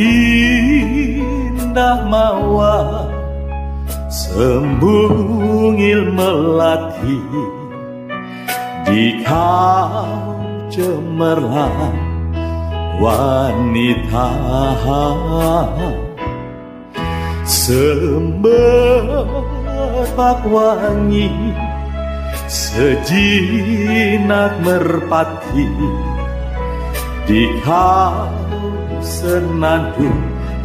indah mawar sembungil melati di kau cemerlang wanita semerbak wangi sejinak merpati di kau senandung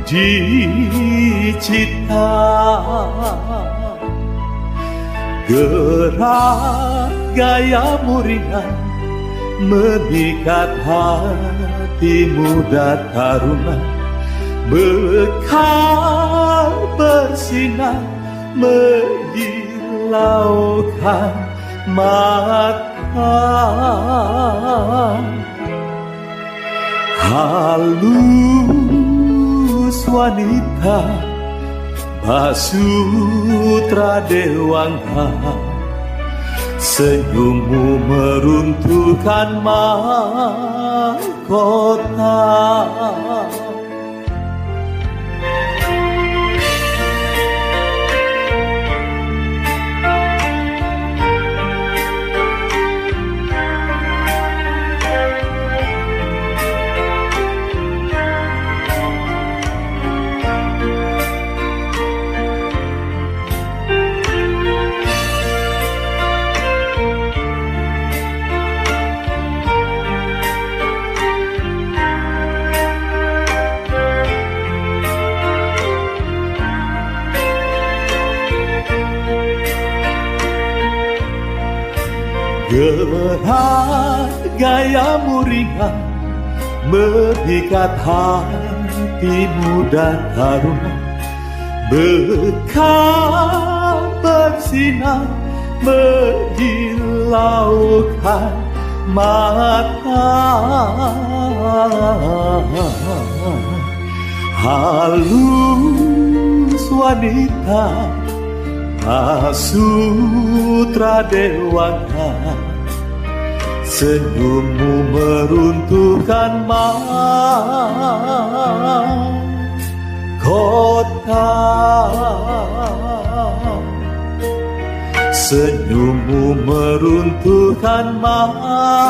dicipta gerak gayamu ringan memikat hati muda taruna bekal bersinar menghilaukan mata halus wanita basutra dewangga senyummu meruntuhkan mahkota gerak gayamu ringan memikat hati muda taruna bekal bersinar menghilaukan mata halus wanita basutra dewangga senyummu meruntuhkan mahkota senyummu meruntuhkan mahkota